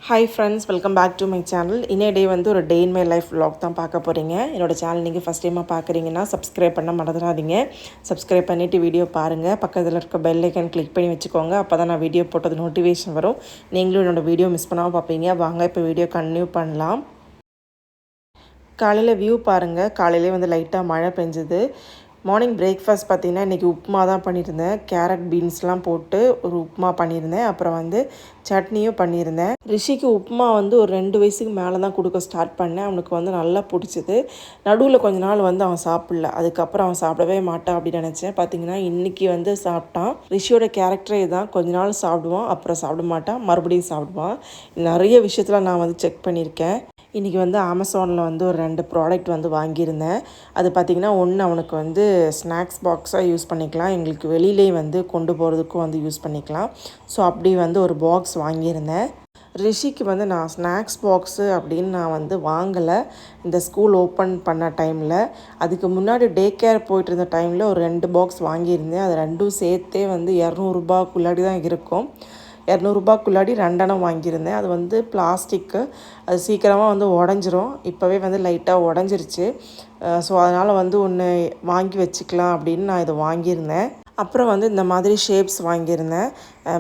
Hi friends, welcome back to my channel. இன்னே day வந்து ஒரு day in my life vlog தான் பார்க்க போகிறீங்க. என்னோடய சேனல் நீங்கள் ஃபஸ்ட் டைமாக பார்க்குறீங்கன்னா சப்ஸ்கிரைப் பண்ண மறந்துடாதீங்க. சப்ஸ்கிரைப் பண்ணிவிட்டு வீடியோ பாருங்கள். பக்கத்தில் இருக்க பெல் ஐக்கன் கிளிக் பண்ணி வச்சுக்கோங்க. அப்போ தான் நான் வீடியோ போட்டது நோட்டிஃபிகேஷன் வரும். நீங்களும் என்னோடய வீடியோ மிஸ் பண்ணாமல் பார்ப்பீங்க. வாங்க இப்போ வீடியோ கண்டினியூ பண்ணலாம். காலையில் வியூ பாருங்கள். காலையிலே வந்து லைட்டாக மழை பெஞ்சுது. மார்னிங் பிரேக்ஃபாஸ்ட் பார்த்திங்கன்னா இன்றைக்கி உப்புமா தான் பண்ணியிருந்தேன். கேரட் பீன்ஸ்லாம் போட்டு ஒரு உப்புமா பண்ணியிருந்தேன். அப்புறம் வந்து சட்னியும் பண்ணியிருந்தேன். ரிஷிக்கு உப்புமா வந்து ஒரு 2 வயசுக்கு மேலே தான் கொடுக்க ஸ்டார்ட் பண்ணேன். அவனுக்கு வந்து நல்லா பிடிச்சிது. நடுவில் கொஞ்ச நாள் வந்து அவன் சாப்பிடல. அதுக்கப்புறம் அவன் சாப்பிடவே மாட்டான் அப்படின்னு நினச்சேன். பார்த்திங்கன்னா இன்றைக்கி வந்து சாப்பிட்டான். ரிஷியோட கேரக்டரே தான், கொஞ்ச நாள் சாப்பிடுவான், அப்புறம் சாப்பிட மாட்டான், மறுபடியும் சாப்பிடுவான். நிறைய விஷயத்தில் நான் வந்து செக் பண்ணியிருக்கேன். இன்றைக்கி வந்து அமேசானில் வந்து ஒரு 2 ப்ராடக்ட் வந்து வாங்கியிருந்தேன். அது பார்த்திங்கன்னா ஒன்று அவனுக்கு வந்து ஸ்நாக்ஸ் பாக்ஸாக யூஸ் பண்ணிக்கலாம், எங்களுக்கு வெளியிலே வந்து கொண்டு போகிறதுக்கும் வந்து யூஸ் பண்ணிக்கலாம். ஸோ அப்படி வந்து ஒரு பாக்ஸ் வாங்கியிருந்தேன். ரிஷிக்கு வந்து நான் ஸ்நாக்ஸ் பாக்ஸு அப்படின்னு நான் வந்து வாங்கலை. இந்த ஸ்கூல் ஓப்பன் பண்ண டைமில், அதுக்கு முன்னாடி டே கேர் போயிட்டு இருந்த டைமில் ஒரு 2 பாக்ஸ் வாங்கியிருந்தேன். அது ரெண்டும் சேர்த்தே வந்து 200 ரூபாய்க்குள்ளாடி தான் இருக்கும். 200 ரூபாய்க்குள்ளாடி 2 வாங்கியிருந்தேன். அது வந்து பிளாஸ்டிக்கு, அது சீக்கிரமாக வந்து உடஞ்சிரும். இப்போவே வந்து லைட்டாக உடஞ்சிருச்சு. ஸோ அதனால் வந்து ஒன்று வாங்கி வச்சுக்கலாம் அப்படின்னு நான் இதை வாங்கியிருந்தேன். அப்புறம் வந்து இந்த மாதிரி ஷேப்ஸ் வாங்கியிருந்தேன்.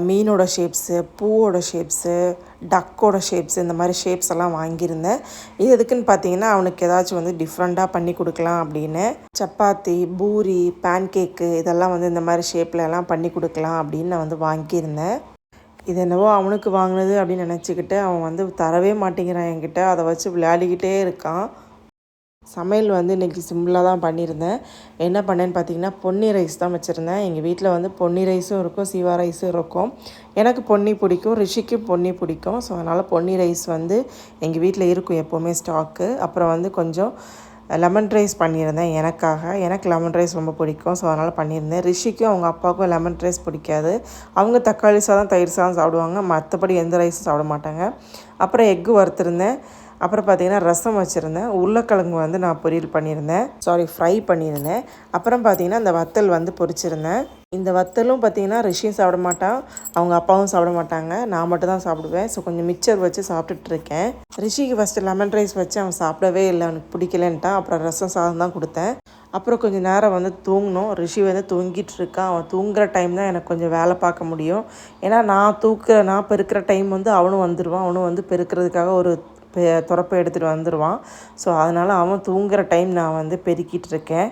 மீனோட ஷேப்ஸு, பூவோட ஷேப்ஸு, டக்கோட ஷேப்ஸு, இந்த மாதிரி ஷேப்ஸ் எல்லாம் வாங்கியிருந்தேன். இது எதுக்குன்னு பார்த்தீங்கன்னா அவனுக்கு ஏதாச்சும் வந்து டிஃப்ரெண்ட்டாக பண்ணி கொடுக்கலாம் அப்படின்னு. சப்பாத்தி, பூரி, பேன்கேக்கு இதெல்லாம் வந்து இந்த மாதிரி ஷேப்பில் எல்லாம் பண்ணி கொடுக்கலாம் அப்படின்னு நான் வந்து வாங்கியிருந்தேன். இது என்னவோ அவனுக்கு வாங்கினது அப்படின்னு நினச்சிக்கிட்டு அவன் வந்து தரவே மாட்டேங்கிறான் என்கிட்ட. அதை வச்சு விளையாடிக்கிட்டே இருக்கான். சமையல் வந்து இன்றைக்கி சிம்பிளாக தான் பண்ணியிருந்தேன். என்ன பண்ணேன்னு பார்த்தீங்கன்னா பொன்னி ரைஸ் தான் வச்சுருந்தேன். எங்கள் வீட்டில் வந்து பொன்னி ரைஸும் இருக்கும், சீவா ரைஸும் இருக்கும். எனக்கு பொன்னி பிடிக்கும், ரிஷிக்கும் பொன்னி பிடிக்கும். ஸோ அதனால் பொன்னி ரைஸ் வந்து எங்கள் வீட்டில் இருக்கும் எப்போவுமே ஸ்டாக்கு. அப்புறம் வந்து கொஞ்சம் லெமன் ரைஸ் பண்ணியிருந்தேன் எனக்காக. எனக்கு லெமன் ரைஸ் ரொம்ப பிடிக்கும். ஸோ அதனால் பண்ணியிருந்தேன். ரிஷிக்கும் அவங்க அப்பாவுக்கும் லெமன் ரைஸ் பிடிக்காது. அவங்க தக்காளி சாதம், தயிர் சாதம் சாப்பிடுவாங்க, மற்றபடி எந்த ரைஸும் சாப்பிட மாட்டாங்க. அப்புறம் எக்கு வறுத்துருந்தேன். அப்புறம் பார்த்திங்கன்னா ரசம் வச்சுருந்தேன். உருளைக்கிழங்கு வந்து நான் ஃப்ரை பண்ணியிருந்தேன். அப்புறம் பார்த்திங்கன்னா இந்த வத்தல் வந்து பொரிச்சிருந்தேன். இந்த வத்தலும் பார்த்திங்கன்னா ரிஷியும் சாப்பிட மாட்டான், அவங்க அப்பாவும் சாப்பிட மாட்டாங்க, நான் மட்டும் தான் சாப்பிடுவேன். ஸோ கொஞ்சம் மிக்சர் வச்சு சாப்பிட்டுட்ருக்கேன். ரிஷிக்கு ஃபஸ்ட்டு லெமன் ரைஸ் வச்சு அவன் சாப்பிடவே இல்லை, அவனுக்கு பிடிக்கலன்ட்டான். அப்புறம் ரசம் சாதம் தான் கொடுத்தேன். அப்புறம் கொஞ்சம் நேரம் வந்து தூங்கினோம். ரிஷி வந்து தூங்கிட்டு இருக்கான். அவன் தூங்குகிற டைம் தான் எனக்கு கொஞ்சம் வேலை பார்க்க முடியும். ஏன்னா நான் பெருக்கிற டைம் வந்து அவனும் வந்துடுவான். அவனும் வந்து பெருக்கிறதுக்காக ஒரு துறப்பை எடுத்துகிட்டு வந்துடுவான். ஸோ அதனால் அவன் தூங்குகிற டைம் நான் வந்து பெருக்கிட்டு இருக்கேன்.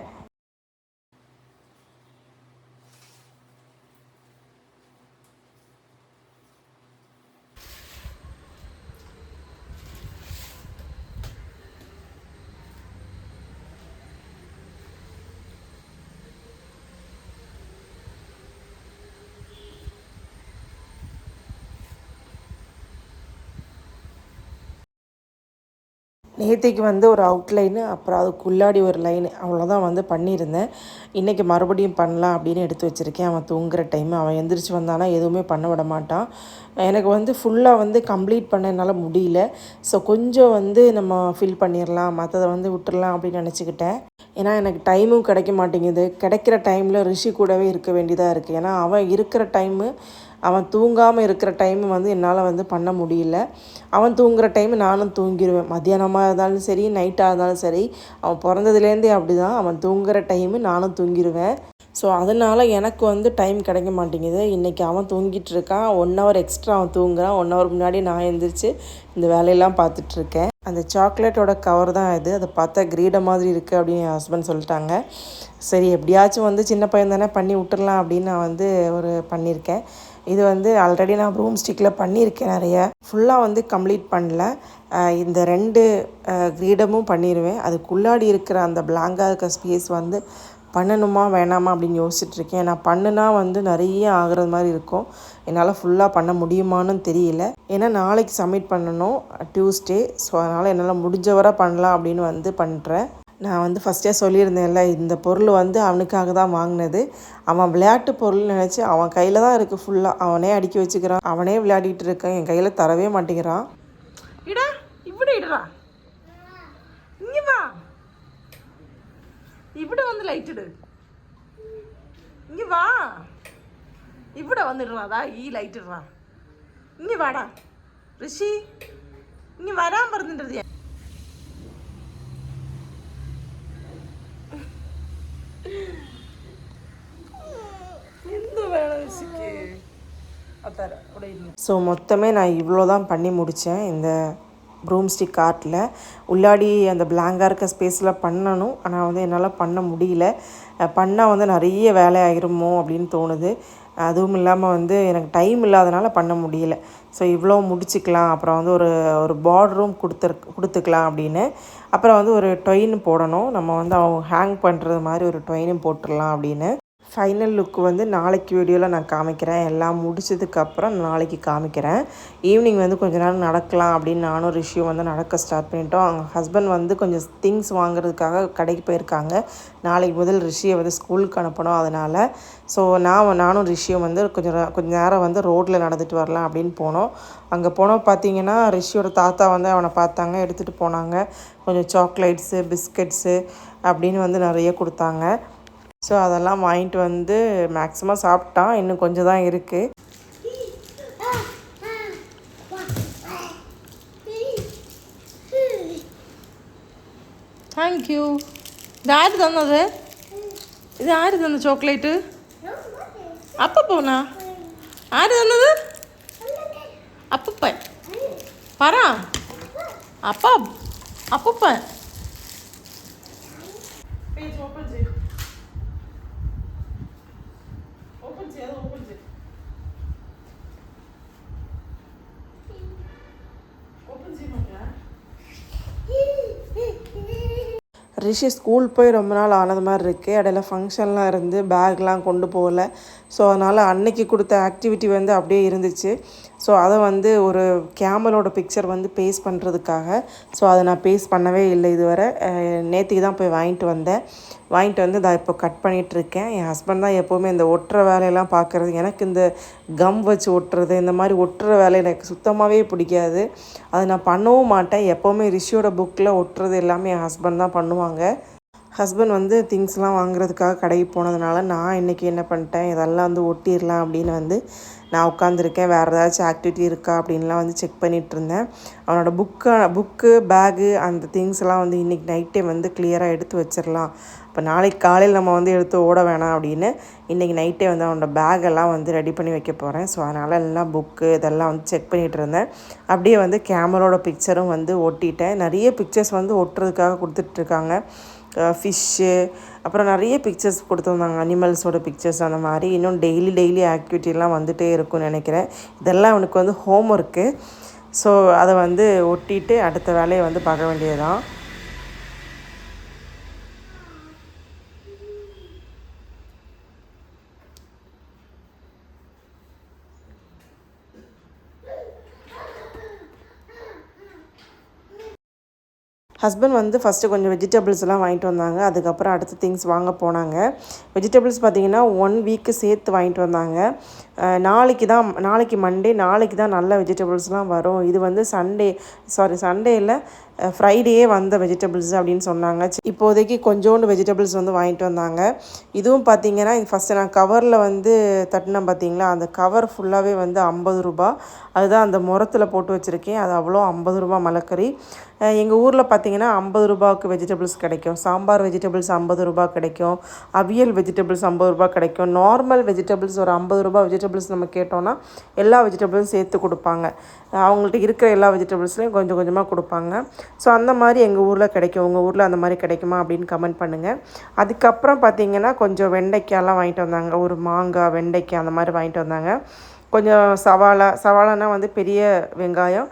நேற்றுக்கு வந்து ஒரு அவுட்லைனு, அப்புறம் அதுக்குள்ளாடி ஒரு லைனு, அவ்வளோதான் வந்து பண்ணியிருந்தேன். இன்றைக்கி மறுபடியும் பண்ணலாம் அப்படின்னு எடுத்து வச்சுருக்கேன். அவன் தூங்குகிற டைமு. அவன் எந்திரிச்சு வந்தானா எதுவுமே பண்ண விட மாட்டான். எனக்கு வந்து ஃபுல்லாக வந்து கம்ப்ளீட் பண்ண என்னால் முடியல. ஸோ கொஞ்சம் வந்து நம்ம ஃபில் பண்ணிடலாம், மற்றதை வந்து விட்டுறலாம் அப்படின்னு நினச்சிக்கிட்டேன். ஏன்னா எனக்கு டைமும் கிடைக்க மாட்டேங்குது. கிடைக்கிற டைமில் ரிஷி கூடவே இருக்க வேண்டியதாக இருக்குது. ஏன்னா அவன் இருக்கிற டைமு, அவன் தூங்காமல் இருக்கிற டைமு வந்து என்னால் வந்து பண்ண முடியல. அவன் தூங்குகிற டைமு நானும் தூங்கிடுவேன். மத்தியானமாக இருந்தாலும் சரி, நைட்டாக இருந்தாலும் சரி, அவன் பிறந்ததுலேருந்தே அப்படி தான். அவன் தூங்குகிற டைமு நானும் தூங்கிடுவேன். ஸோ அதனால் எனக்கு வந்து டைம் கிடைக்க மாட்டேங்குது. இன்றைக்கி அவன் தூங்கிட்டு இருக்கான். 1 ஹவர் எக்ஸ்ட்ரா அவன் தூங்குறான். 1 ஹவர் முன்னாடி நான் எழுந்திரிச்சு இந்த வேலையெல்லாம் பார்த்துட்ருக்கேன். அந்த சாக்லேட்டோட கவர் தான் இது. அதை பார்த்தா கிரீட மாதிரி இருக்குது அப்படின்னு என் ஹஸ்பண்ட் சொல்லிட்டாங்க. சரி, எப்படியாச்சும் வந்து சின்ன பையன் தானே, பண்ணி விட்டுறலாம் அப்படின்னு நான் வந்து பண்ணியிருக்கேன். இது வந்து ஆல்ரெடி நான் ப்ரூம் ஸ்டிக்கில் பண்ணியிருக்கேன் நிறைய. ஃபுல்லாக வந்து கம்ப்ளீட் பண்ணல. இந்த 2 கிரீடமும் பண்ணிடுவேன். அதுக்குள்ளாடி இருக்கிற அந்த பிளாங்காக இருக்க ஸ்பேஸ் வந்து பண்ணணுமா வேணாமா அப்படின்னு யோசிச்சுட்ருக்கேன். நான் பண்ணுனா வந்து நிறைய ஆகிறது மாதிரி இருக்கும். என்னால் ஃபுல்லாக பண்ண முடியுமான்னு தெரியல. ஏன்னா நாளைக்கு சப்மிட் பண்ணணும், டியூஸ்டே. ஸோ அதனால் என்னால் முடிஞ்சவரை பண்ணலாம் அப்படின்னு வந்து பண்ணுறேன். நான் வந்து ஃபஸ்ட்டே சொல்லியிருந்தேன்ல, இந்த பொருள் வந்து அவனுக்காக தான் வாங்கினது. அவன் விளையாட்டு பொருள் நினச்சி அவன் கையில் தான் இருக்குது ஃபுல்லாக. அவனே அடுக்கி வச்சுக்கிறான், அவனே விளையாடிட்டு இருக்கான். என் கையில் தரவே மாட்டேங்கிறான். இடா, இப்படி இடா, இங்கே வா, இப்படி வந்து லைட்டுடு, இங்கே வா, இப்படி வந்துடுறாதா, லைட்டுடுறான், இங்கே வாடா, ரிஷி இங்கே வராமல் இருந்துன்றது ஸோ மொத்தமே நான் இவ்வளோ தான் பண்ணி முடித்தேன் இந்த ப்ரூம் ஸ்டிக் ஆர்ட்டில். உள்ளாடி அந்த பிளாங்காக இருக்க ஸ்பேஸில் பண்ணணும், ஆனால் வந்து என்னால் பண்ண முடியல. பண்ணால் வந்து நிறைய வேலை ஆகிருமோ அப்படின்னு தோணுது. அதுவும் இல்லாமல் வந்து எனக்கு டைம் இல்லாதனால பண்ண முடியல. ஸோ இவ்வளோ முடிச்சுக்கலாம், அப்புறம் வந்து ஒரு ஒரு பார்டரும் கொடுத்துக்கலாம் அப்படின்னு. அப்புறம் வந்து ஒரு டொயின் போடணும், நம்ம வந்து அவங்க ஹேங் பண்ணுறது மாதிரி ஒரு டொயினும் போட்டுடலாம் அப்படின்னு. ஃபைனல் லுக் வந்து நாளைக்கு வீடியோவில் நான் காமிக்கிறேன். எல்லாம் முடிச்சதுக்கப்புறம் நாளைக்கு காமிக்கிறேன். ஈவினிங் வந்து கொஞ்ச நேரம் நடக்கலாம் அப்படின்னு நானும் ரிஷியும் வந்து நடக்க ஸ்டார்ட் பண்ணிட்டோம். அவங்க ஹஸ்பண்ட் வந்து கொஞ்சம் திங்ஸ் வாங்குறதுக்காக கடைக்கு போயிருக்காங்க. நாளைக்கு முதல் ரிஷியை வந்து ஸ்கூலுக்கு அனுப்பணும், அதனால். ஸோ நானும் ரிஷியும் வந்து கொஞ்சம் நேரம் வந்து ரோட்டில் நடந்துட்டு வரலாம் அப்படின்னு போனோம். அங்கே போனோம் பார்த்தீங்கன்னா ரிஷியோட தாத்தா வந்து அவனை பார்த்தாங்க, எடுத்துகிட்டு போனாங்க. கொஞ்சம் சாக்லேட்ஸு பிஸ்கட்ஸு அப்படின்னு வந்து நிறைய கொடுத்தாங்க. ஸோ அதெல்லாம் வாங்கிட்டு வந்து மேக்ஸிமம் சாப்பிட்டான், இன்னும் கொஞ்சம் தான் இருக்குது. தேங்க்யூ. இது யாரு தந்தது? இது யாரு தந்த சாக்லேட்டு? அப்பா போனா யாரு தந்தது? அப்பப்பன் பரா அப்பா அப்பப்பன். ரிஷி ஸ்கூல் போய் ரொம்ப நாள் ஆனது மாதிரி இருக்குது. இடையில ஃபங்க்ஷன்லாம் இருந்து பேக்லாம் கொண்டு போகல. ஸோ அதனால் அன்னைக்கு கொடுத்த ஆக்டிவிட்டி வந்து அப்படியே இருந்துச்சு. ஸோ அதை வந்து ஒரு கேமலோட பிக்சர் வந்து பேஸ்ட் பண்ணுறதுக்காக, ஸோ அதை நான் பேஸ்ட் பண்ணவே இல்லை இதுவரை. நேற்றுக்கு தான் போய் வாங்கிட்டு வந்து அதை இப்போ கட் பண்ணிகிட்ருக்கேன். என் ஹஸ்பண்ட் தான் எப்போவுமே இந்த ஒட்டுற வேலையெல்லாம் பார்க்குறது. எனக்கு இந்த கம் வச்சு ஒட்டுறது, இந்த மாதிரி ஒட்டுற வேலை எனக்கு சுத்தமாகவே பிடிக்காது. அதை நான் பண்ணவும் மாட்டேன். எப்போவுமே ரிஷியோட புக்கில் ஒட்டுறது எல்லாமே என் ஹஸ்பண்ட் தான் பண்ணுவாங்க. ஹஸ்பண்ட் வந்து திங்ஸ்லாம் வாங்குறதுக்காக கடைக்கு போனதுனால நான் இன்றைக்கி என்ன பண்ணிட்டேன், இதெல்லாம் வந்து ஒட்டிடலாம் அப்படின்னு வந்து நான் உட்காந்துருக்கேன். வேறு ஏதாச்சும் ஆக்டிவிட்டி இருக்கா அப்படின்லாம் வந்து செக் பண்ணிகிட்டு இருந்தேன். அவனோட புக்கு பேகு அந்த திங்ஸ்லாம் வந்து இன்றைக்கி நைட்டே வந்து கிளியராக எடுத்து வச்சிடலாம். இப்போ நாளைக்கு காலையில் நம்ம வந்து எடுத்து ஓட வேணாம் அப்படின்னு இன்றைக்கி நைட்டே வந்து அவனோட பேகெல்லாம் வந்து ரெடி பண்ணி வைக்க போகிறேன். ஸோ அதனால் எல்லாம் புக்கு இதெல்லாம் வந்து செக் பண்ணிகிட்டு இருந்தேன். அப்படியே வந்து கேமரோட பிக்சரும் வந்து ஒட்டிட்டேன். நிறைய பிக்சர்ஸ் வந்து ஒட்டுறதுக்காக கொடுத்துட்ருக்காங்க. ஃபிஷ்ஷு, அப்புறம் நிறைய பிக்சர்ஸ் கொடுத்துருந்தாங்க, அனிமல்ஸோட பிக்சர்ஸ் அந்த மாதிரி. இன்னும் டெய்லி ஆக்டிவிட்டிலாம் வந்துகிட்டே இருக்கும்னு நினைக்கிறேன். இதெல்லாம் அவனுக்கு வந்து ஹோம் ஒர்க்கு. ஸோ அதை வந்து ஒட்டிட்டு அடுத்த வேலையை வந்து பார்க்க வேண்டியது தான். ஹஸ்பண்ட் வந்து ஃபஸ்ட்டு கொஞ்சம் வெஜிடபிள்ஸ்லாம் வாங்கிட்டு வந்தாங்க. அதுக்கப்புறம் அடுத்த திங்ஸ் வாங்க போனாங்க. வெஜிடபிள்ஸ் பார்த்திங்கன்னா 1 வீக்கு சேர்த்து வாங்கிட்டு வந்தாங்க. நாளைக்கு மண்டே, நாளைக்கு தான் நல்ல வெஜிடபிள்ஸ்லாம் வரும். இது வந்து சண்டேயில் ஃப்ரைடேயே வந்த வெஜிடபிள்ஸ் அப்படின்னு சொன்னாங்க. இப்போதைக்கு கொஞ்சோண்டு வெஜிடபிள்ஸ் வந்து வாங்கிட்டு வந்தாங்க. இதுவும் பார்த்திங்கன்னா ஃபஸ்ட்டு நான் கவரில் வந்து தட்டினேன் பார்த்திங்களா, அந்த கவர் ஃபுல்லாகவே வந்து 50 ரூபா. அதுதான் அந்த முரத்தில் போட்டு வச்சுருக்கேன். அது அவ்வளோ 50 ரூபா மலைக்கறி. எங்கள் ஊரில் பார்த்திங்கன்னா 50 ரூபாய்க்கு வெஜிடபிள்ஸ் கிடைக்கும். சாம்பார் வெஜிடபிள்ஸ் 50 ரூபா கிடைக்கும். அவியல் வெஜிடபிள்ஸ் 50 ரூபா கிடைக்கும். நார்மல் வெஜிடபிள்ஸ் ஒரு 50 ரூபா வெஜிடபிள்ஸ் நம்ம கேட்டோன்னா எல்லா வெஜிடபிள்ஸும் சேர்த்து கொடுப்பாங்க. அவங்கள்ட்ட இருக்கிற எல்லா வெஜிடபிள்ஸ்லையும் கொஞ்சம் கொஞ்சமாக கொடுப்பாங்க. ஸோ அந்த மாதிரி எங்கள் ஊரில் கிடைக்கும். உங்கள் ஊரில் அந்த மாதிரி கிடைக்குமா அப்படின்னு கமெண்ட் பண்ணுங்கள். அதுக்கப்புறம் பார்த்திங்கன்னா கொஞ்சம் வெண்டைக்காயெலாம் வாங்கிட்டு வந்தாங்க. ஒரு மாங்காய், வெண்டைக்காய் அந்த மாதிரி வாங்கிட்டு வந்தாங்க. கொஞ்சம் சவாலானா வந்து பெரிய வெங்காயம்,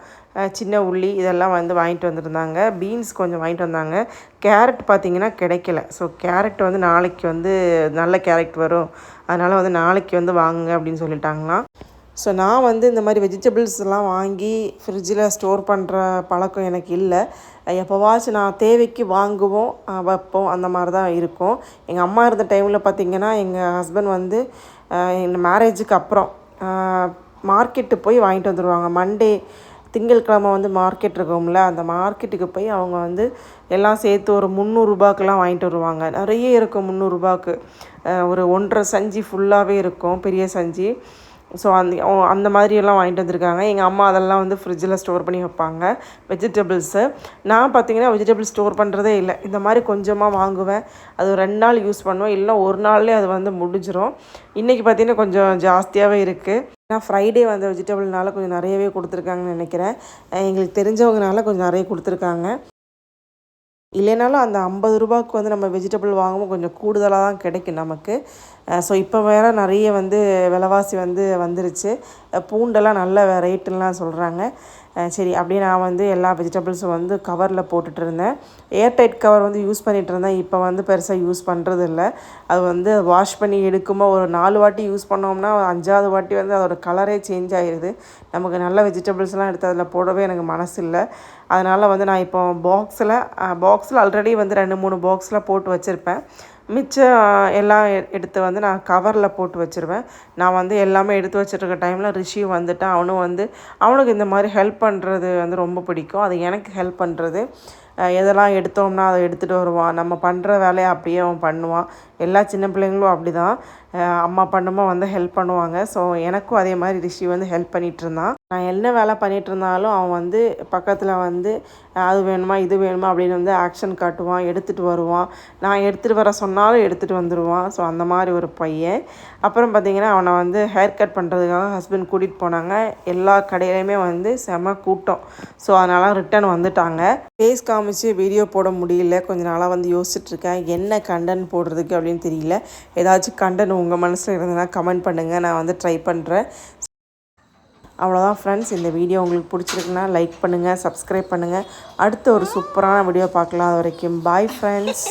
சின்ன உள்ளி இதெல்லாம் வந்து வாங்கிட்டு வந்துருந்தாங்க. பீன்ஸ் கொஞ்சம் வாங்கிட்டு வந்தாங்க. கேரட் பார்த்திங்கன்னா கிடைக்கல. ஸோ கேரட் வந்து நாளைக்கு வந்து நல்ல கேரட் வரும், அதனால் வந்து நாளைக்கு வந்து வாங்குங்க அப்படின்னு சொல்லிட்டாங்களாம். ஸோ நான் வந்து இந்த மாதிரி வெஜிடபிள்ஸ்லாம் வாங்கி ஃப்ரிட்ஜில் ஸ்டோர் பண்ணுற பழக்கம் எனக்கு இல்லை. எப்போவாச்சும் நான் தேவைக்கு வாங்குவோம், வைப்போம், அந்த மாதிரி தான் இருக்கும். எங்கள் அம்மா இருந்த டைமில் பார்த்திங்கன்னா எங்கள் ஹஸ்பண்ட் வந்து எங்கள் மேரேஜுக்கு அப்புறம் மார்க்கெட்டு போய் வாங்கிட்டு வந்துடுவாங்க. மண்டே திங்கட்கிழமை வந்து மார்க்கெட் இருக்கும்ல, அந்த மார்க்கெட்டுக்கு போய் அவங்க வந்து எல்லாம் சேர்த்து ஒரு 300 ரூபாய்க்கெலாம் வாங்கிட்டு வருவாங்க. நிறைய இருக்கும் 300 ரூபாய்க்கு. ஒரு 1.5 சஞ்சி ஃபுல்லாகவே இருக்கும், பெரிய சஞ்சி. ஸோ அந்த மாதிரியெல்லாம் வாங்கிட்டு வந்திருக்காங்க. எங்கள் அம்மா அதெல்லாம் வந்து ஃப்ரிட்ஜில் ஸ்டோர் பண்ணி வைப்பாங்க வெஜிடபிள்ஸு. நான் பார்த்திங்கன்னா வெஜிடபிள் ஸ்டோர் பண்ணுறதே இல்லை. இந்த மாதிரி கொஞ்சமாக வாங்குவேன். அது ஒரு 2 நாள் யூஸ் பண்ணுவேன். இல்லை ஒரு நாள்லேயே அது வந்து முடிஞ்சிடும். இன்றைக்கி பார்த்திங்கன்னா கொஞ்சம் ஜாஸ்தியாகவே இருக்குது. ஏன்னா ஃப்ரைடே வந்து வெஜிடபிள்னால கொஞ்சம் நிறையவே கொடுத்துருக்காங்கன்னு நினைக்கிறேன். எங்களுக்கு தெரிஞ்சவங்கனால கொஞ்சம் நிறைய கொடுத்துருக்காங்க. இல்லைனாலும் அந்த 50 ரூபாய்க்கு வந்து நம்ம வெஜிடபிள் வாங்கும்போது கொஞ்சம் கூடுதலாக தான் கிடைக்கும் நமக்கு. ஸோ இப்போ வேறு நிறைய வந்து விலைவாசி வந்து வந்துருச்சு. பூண்டெல்லாம் நல்ல ரேட்டுலாம் சொல்கிறாங்க. சரி அப்படியே நான் வந்து எல்லா வெஜிடபிள்ஸும் வந்து கவரில் போட்டுட்டு இருந்தேன். ஏர்டைட் கவர் வந்து யூஸ் பண்ணிகிட்டு இருந்தேன். இப்போ வந்து பெருசாக யூஸ் பண்ணுறது இல்லை. அது வந்து வாஷ் பண்ணி எடுக்கும்போது ஒரு 4 வாட்டி யூஸ் பண்ணோம்னா 5ஆவது வாட்டி வந்து அதோட கலரே சேஞ்ச் ஆகிடுது. நமக்கு நல்ல வெஜிடபிள்ஸ்லாம் எடுத்து அதில் போடவே எனக்கு மனசு இல்லை. அதனால் வந்து நான் இப்போ பாக்ஸில் ஆல்ரெடி வந்து 2-3 பாக்ஸில் போட்டு வச்சுருப்பேன். மிச்சம் எல்லாம் எடுத்து வந்து நான் கவரில் போட்டு வச்சுருவேன். நான் வந்து எல்லாமே எடுத்து வச்சுருக்க டைமில் ரிஷியும் வந்துட்டான். அவனுக்கு இந்த மாதிரி ஹெல்ப் பண்ணுறது வந்து ரொம்ப பிடிக்கும். அது எனக்கு ஹெல்ப் பண்ணுறது. எதெல்லாம் எடுத்தோம்னா அதை எடுத்துகிட்டு வருவான். நம்ம பண்ணுற வேலையை அப்படியே அவன் பண்ணுவான். எல்லா சின்ன பிள்ளைங்களும் அப்படி தான். அம்மா பண்ணும்போது வந்து ஹெல்ப் பண்ணுவாங்க. ஸோ எனக்கும் அதே மாதிரி ரிஷி வந்து ஹெல்ப் பண்ணிகிட்டு இருந்தான். நான் என்ன வேலை பண்ணிகிட்டு இருந்தாலும் அவன் வந்து பக்கத்தில் வந்து அது வேணுமா இது வேணுமா அப்படின்னு வந்து ஆக்ஷன் காட்டுவான், எடுத்துகிட்டு வருவான். நான் எடுத்துகிட்டு வர சொன்னாலும் எடுத்துகிட்டு வந்துடுவான். ஸோ அந்த மாதிரி ஒரு பையன். அப்புறம் பார்த்திங்கன்னா அவனை வந்து ஹேர் கட் பண்ணுறதுக்காக ஹஸ்பண்ட் கூட்டிகிட்டு போனாங்க. எல்லா கடையிலையுமே வந்து செம கூட்டம். ஸோ அதனால் ரிட்டன் வந்துட்டாங்க. ஃபேஸ் காமிச்சு வீடியோ போட முடியல. கொஞ்சம் நாளாக வந்து யோசிச்சுட்ருக்கேன் என்ன கண்டென்ட் போடுறதுக்கு அப்படின்னு தெரியல. ஏதாச்சும் கண்டென்ட் உங்கள் மனசில் இருந்ததுன்னா கமெண்ட் பண்ணுங்கள். நான் வந்து ட்ரை பண்ணுறேன். அவ்வளோதான் ஃப்ரெண்ட்ஸ். இந்த வீடியோ உங்களுக்கு பிடிச்சிருக்குன்னா லைக் பண்ணுங்கள், சப்ஸ்கிரைப் பண்ணுங்கள். அடுத்த ஒரு சூப்பரான வீடியோ பார்க்கலாம். அது வரைக்கும் பாய் ஃப்ரெண்ட்ஸ்.